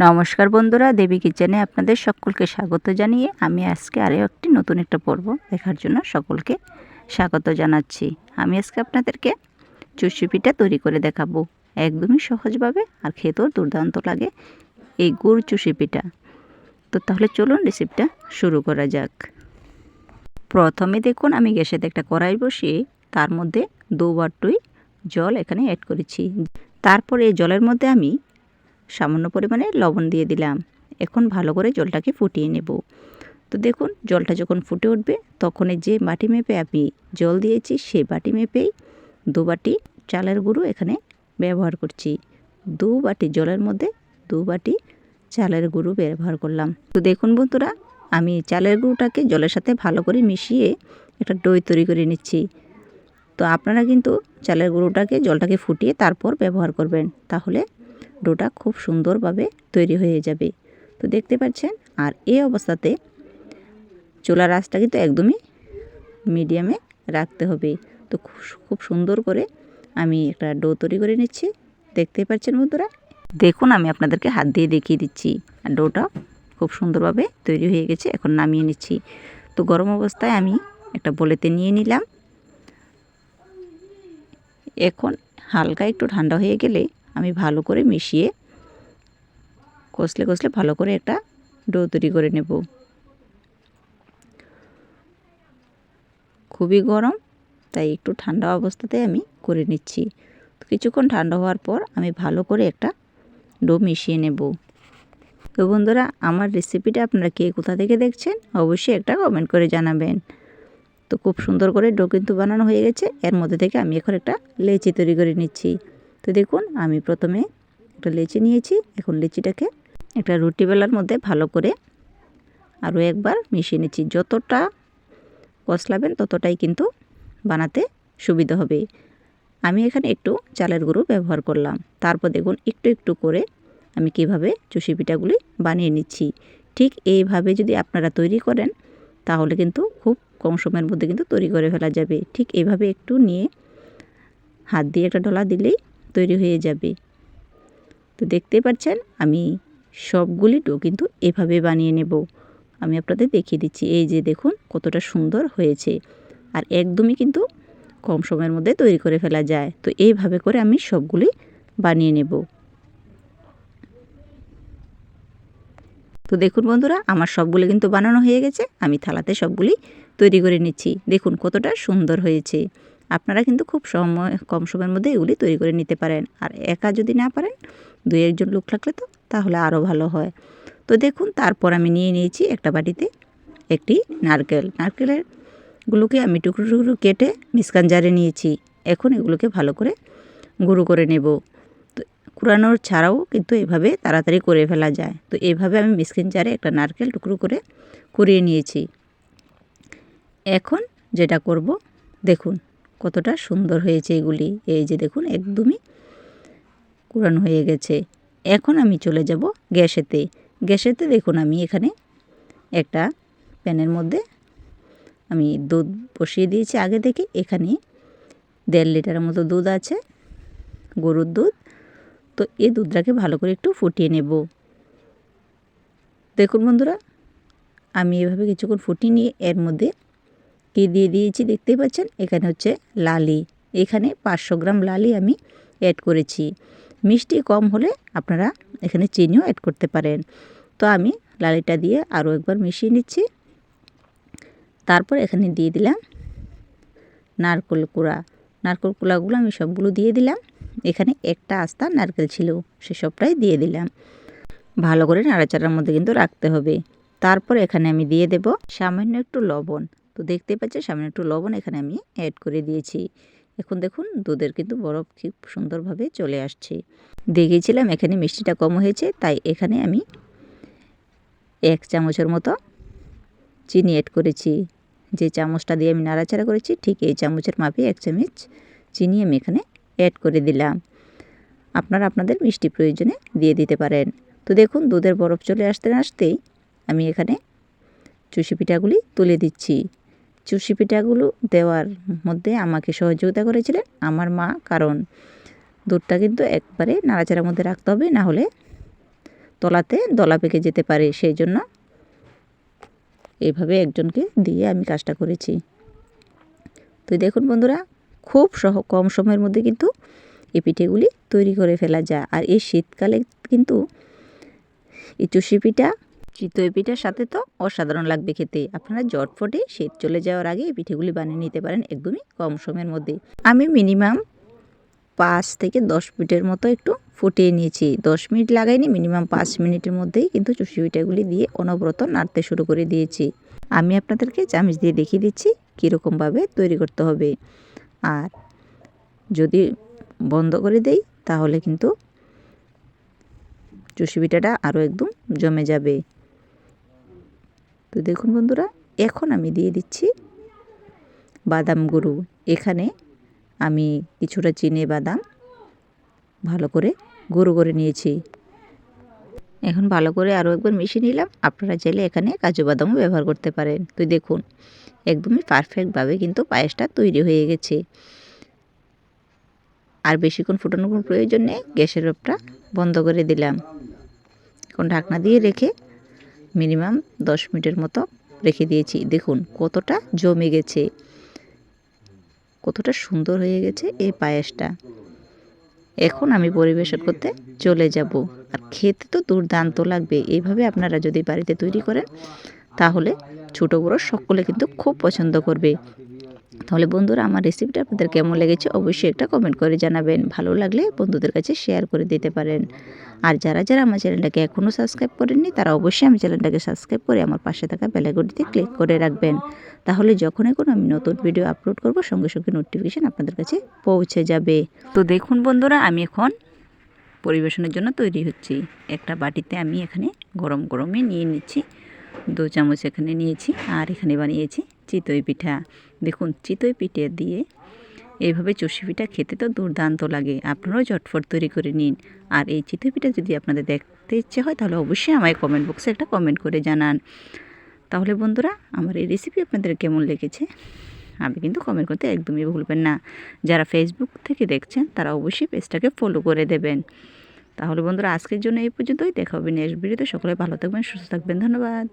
নমস্কার বন্ধুরা, দেবী কিচেনে আপনাদের সকলকে স্বাগত জানিয়ে আমি আজকে আরও একটি নতুন একটা পর্ব দেখার জন্য সকলকে স্বাগত জানাচ্ছি। আমি আজকে আপনাদেরকে চুষি পিঠা তৈরি করে দেখাবো, একদমই সহজভাবে, আর খেতেও দুর্দান্ত লাগে এই গুড় চুষি পিঠা। তো তাহলে চলুন রেসিপিটা শুরু করা যাক। প্রথমে দেখুন, আমি গ্যাসেতে একটা কড়াই বসিয়ে তার মধ্যে 2 বাটি জল এখানে অ্যাড করেছি। তারপর এই জলের মধ্যে আমি সামান্য পরিমাণে লবণ দিয়ে দিলাম। এখন ভালো করে জলটাকে ফুটিয়ে নেব। তো দেখুন, জলটা যখন ফুটে উঠবে তখন যে বাটি মেপে আমি জল দিয়েছি সেই বাটি মেপেই 2 বাটি চালের গুঁড়ো এখানে ব্যবহার করছি। 2 বাটি জলের মধ্যে 2 বাটি চালের গুঁড়ো ব্যবহার করলাম। তো দেখুন বন্ধুরা, আমি চালের গুঁড়োটাকে জলের সাথে ভালো করে মিশিয়ে একটা ডো তৈরি করে নিচ্ছি। তো আপনারা কিন্তু চালের গুঁড়োটাকে জলটাকে ফুটিয়ে তারপর ব্যবহার করবেন, তাহলে ডোটা খুব সুন্দরভাবে তৈরি হয়ে যাবে। তো দেখতে পাচ্ছেন, আর এই অবস্থাতে চুলার আঁচটা কিন্তু একদমই মিডিয়ামে রাখতে হবে। তো খুব সুন্দর করে আমি একটা ডো তৈরি করে নিচ্ছি। দেখতে পাচ্ছেন বন্ধুরা, দেখুন আমি আপনাদেরকে হাত দিয়ে দেখিয়ে দিচ্ছি, আর ডোটা খুব সুন্দরভাবে তৈরি হয়ে গেছে। এখন নামিয়ে নিচ্ছি। তো গরম অবস্থায় আমি একটা বলেতে নিয়ে নিলাম। এখন হালকা একটু ঠান্ডা হয়ে গেলে আমি ভালো করে মিশিয়ে কষলে কষলে ভালো করে একটা ডো তৈরি করে নেব। খুবই গরম, তাই একটু ঠান্ডা অবস্থাতে আমি করে নিচ্ছি। তো কিছুক্ষণ ঠান্ডা হওয়ার পর আমি ভালো করে একটা ডো মিশিয়ে নেব। তো বন্ধুরা, আমার রেসিপিটা আপনারা কে কোথা থেকে দেখছেন অবশ্যই একটা কমেন্ট করে জানাবেন। তো খুব সুন্দর করে ডো কিন্তু বানানো হয়ে গেছে। এর মধ্যে থেকে আমি এখন একটা লেচি তৈরি করে নিচ্ছি। তো দেখুন, আমি প্রথমে একটা লেচি নিয়েছি। এখন লেচিটাকে একটা রুটি বেলার মধ্যে ভালো করে আরও একবার মিশিয়ে নিচ্ছি। যতটা কষলাবেন ততটাই কিন্তু বানাতে সুবিধা হবে। আমি এখানে একটু চালের গুঁড়ো ব্যবহার করলাম। তারপর দেখুন একটু একটু করে আমি কিভাবে চুষি পিঠাগুলি বানিয়ে নিচ্ছি। ঠিক এইভাবে যদি আপনারা তৈরি করেন তাহলে কিন্তু খুব কম সময়ের মধ্যে কিন্তু তৈরি করে ফেলা যাবে। ঠিক এইভাবে একটু নিয়ে হাত দিয়ে একটা ডলা দিলেই তৈরি হয়ে যাবে। তো দেখতেই পাচ্ছেন, আমি সবগুলি ডো কিন্তু এভাবে বানিয়ে নেব। আমি আপনাদের দেখিয়ে দিচ্ছি। এই যে দেখুন কতটা সুন্দর হয়েছে, আর একদমই কিন্তু কম সময়ের মধ্যে তৈরি করে ফেলা যায়। তো এইভাবে করে আমি সবগুলি বানিয়ে নেব। তো দেখুন বন্ধুরা, আমার সবগুলি কিন্তু বানানো হয়ে গেছে। আমি থালাতে সবগুলি তৈরি করে নিচ্ছি। দেখুন কতটা সুন্দর হয়েছে। আপনারা কিন্তু খুব কম সময়ের মধ্যে এগুলি তৈরি করে নিতে পারেন। আর একা যদি না পারেন, 2-1 জন লোক লাগলে তো তাহলে আরও ভালো হয়। তো দেখুন, তারপর আমি নিয়ে নিয়েছি একটা বাটিতে একটি নারকেলের গুলোকে আমি টুকরো টুকরো কেটে মিক্সার জারে নিয়েছি। এখন এগুলোকে ভালো করে গুঁড়ো করে নেব। তো কুড়ানোর ছাড়াও কিন্তু এভাবে তাড়াতাড়ি করে ফেলা যায়। তো এইভাবে আমি মিক্সার জারে একটা নারকেল টুকরো করে কুড়িয়ে নিয়েছি। এখন যেটা করব, দেখুন কতটা সুন্দর হয়েছে এগুলি। এই যে দেখুন একদমই কুড়ানো হয়ে গেছে। এখন আমি চলে যাব গ্যাসেতে দেখুন আমি এখানে একটা প্যানের মধ্যে আমি দুধ বসিয়ে দিয়েছি আগে থেকে। এখানে 1.5 লিটারের মতো দুধ আছে, গরুর দুধ। তো এই দুধটাকে ভালো করে একটু ফুটিয়ে নেব। দেখুন বন্ধুরা, আমি এভাবে কিছুক্ষণ ফুটিয়ে নিয়ে এর মধ্যে কি দিয়ে দিয়েছি দেখতেই পাচ্ছেন। এখানে হচ্ছে লালি। এখানে 500 গ্রাম লালি আমি অ্যাড করেছি। মিষ্টি কম হলে আপনারা এখানে চিনিও অ্যাড করতে পারেন। তো আমি লালিটা দিয়ে আরও একবার মিশিয়ে নিচ্ছি। তারপর এখানে দিয়ে দিলাম নারকেল কুড়াগুলো আমি সবগুলো দিয়ে দিলাম। এখানে একটা আস্তা নারকেল ছিল, সে সবটাই দিয়ে দিলাম। ভালো করে নাড়াচাড়ার মধ্যে কিন্তু রাখতে হবে। তারপর এখানে আমি দিয়ে দেব সামান্য একটু লবণ। তো দেখতে পাচ্ছি সামান্য একটু লবণ এখানে আমি অ্যাড করে দিয়েছি। এখন দেখুন দুধের কিন্তু বরফ খুব সুন্দরভাবে চলে আসছে। দেখেছিলাম এখানে মিষ্টিটা কম হয়েছে, তাই এখানে আমি 1 চামচের মতো চিনি অ্যাড করেছি। যে চামচটা দিয়ে আমি নাড়াচাড়া করেছি ঠিক এই চামচের মাপে 1 চামচ চিনি আমি এখানে অ্যাড করে দিলাম। আপনারা আপনাদের মিষ্টি প্রয়োজনে দিয়ে দিতে পারেন। তো দেখুন দুধের বরফ চলে আসতেই আমি এখানে চুষি পিঠাগুলি তুলে দিচ্ছি। চুষি পিঠাগুলো দেওয়ার মধ্যে আমাকে সহযোগিতা করেছিলেন আমার মা, কারণ দুধটা কিন্তু একবারে নাড়াচাড়ার মধ্যে রাখতে হবে, না হলে তলাতে দলা পেকে যেতে পারে, সেই জন্য এইভাবে একজনকে দিয়ে আমি কাজটা করেছি। তো দেখুন বন্ধুরা, খুব কম সময়ের মধ্যে কিন্তু এই পিঠেগুলি তৈরি করে ফেলা যায়। আর এই শীতকালে কিন্তু এই চুষি পিঠা, চিতই পিঠার সাথে তো অসাধারণ লাগবে খেতে। আপনারা ঝটফটে শীত চলে যাওয়ার আগে এই পিঠেগুলি বানিয়ে নিতে পারেন একদমই কম সময়ের মধ্যে। আমি মিনিমাম 5 থেকে 10 মিনিটের মতো একটু ফুটিয়ে নিয়েছি। 10 মিনিট লাগাইনি, মিনিমাম 5 মিনিটের মধ্যেই কিন্তু চুষি পিঠাগুলি দিয়ে অনবরত নাড়তে শুরু করে দিয়েছি। আমি আপনাদেরকে চামচ দিয়ে দেখিয়ে দিচ্ছি কীরকমভাবে তৈরি করতে হবে। আর যদি বন্ধ করে দেই তাহলে কিন্তু চুষি পিঠাটা আরও একদম জমে যাবে। তো দেখুন বন্ধুরা, এখন আমি দিয়ে দিচ্ছি বাদাম গুঁড়ো। এখানে আমি কিছুটা চিনে বাদাম ভালো করে গুঁড়ো করে নিয়েছি। এখন ভালো করে আরও একবার মিশিয়ে নিলাম। আপনারা চাইলে এখানে কাজু বাদামও ব্যবহার করতে পারেন। তো দেখুন, একদমই পারফেক্টভাবে কিন্তু পায়েসটা তৈরি হয়ে গেছে। আর বেশিক্ষণ ফোটানোর কোনো প্রয়োজন নেই। গ্যাসের ওভেনটা বন্ধ করে দিলাম। এখন ঢাকনা দিয়ে রেখে মিনিমাম 10 মিনিটের মতো রেখে দিয়েছি। দেখুন কতটা জমে গেছে, কতটা সুন্দর হয়ে গেছে এই পায়েসটা। এখন আমি পরিবেশন করতে চলে যাব। আর খেতে তো দুর্দান্ত লাগবে। এইভাবে আপনারা যদি বাড়িতে তৈরি করেন তাহলে ছোটো বড়ো সকলে কিন্তু খুব পছন্দ করবে। তাহলে বন্ধুরা, আমার রেসিপিটা আপনাদের কেমন লেগেছে অবশ্যই একটা কমেন্ট করে জানাবেন। ভালো লাগলে বন্ধুদের কাছে শেয়ার করে দিতে পারেন। আর যারা যারা আমার চ্যানেলটাকে এখনও সাবস্ক্রাইব করেননি তারা অবশ্যই আমার চ্যানেলটাকে সাবস্ক্রাইব করে আমার পাশে থাকা বেল আইকনটিতে ক্লিক করে রাখবেন। তাহলে যখনই কোনো আমি নতুন ভিডিও আপলোড করব সঙ্গে সঙ্গে নোটিফিকেশান আপনাদের কাছে পৌঁছে যাবে। তো দেখুন বন্ধুরা, আমি এখন পরিবেশনের জন্য তৈরি হচ্ছি। একটা বাটিতে আমি এখানে গরম গরমে নিয়ে নিচ্ছি। 2 চামচ এখানে নিয়েছি। আর এখানে বানিয়েছি চিতই পিঠা। দেখুন, চিতই পিঠে দিয়ে এইভাবে চুষি পিঠা খেতে তো দুর্দান্ত লাগে। আপনারাও ঝটফট তৈরি করে নিন। আর এই চিতই পিঠা যদি আপনাদের দেখতে ইচ্ছে হয় তাহলে অবশ্যই আমায় কমেন্ট বক্সে একটা কমেন্ট করে জানান। তাহলে বন্ধুরা, আমার এই রেসিপি আপনাদের কেমন লেগেছে আপনি কিন্তু কমেন্ট করতে একদমই ভুলবেন না। যারা ফেসবুক থেকে দেখছেন তারা অবশ্যই পেজটাকে ফলো করে দেবেন। তাহলে বন্ধুরা, আজকের জন্য এই পর্যন্তই। দেখা হবে নেক্সট ভিডিওতে। সকলে ভালো থাকবেন, সুস্থ থাকবেন। ধন্যবাদ।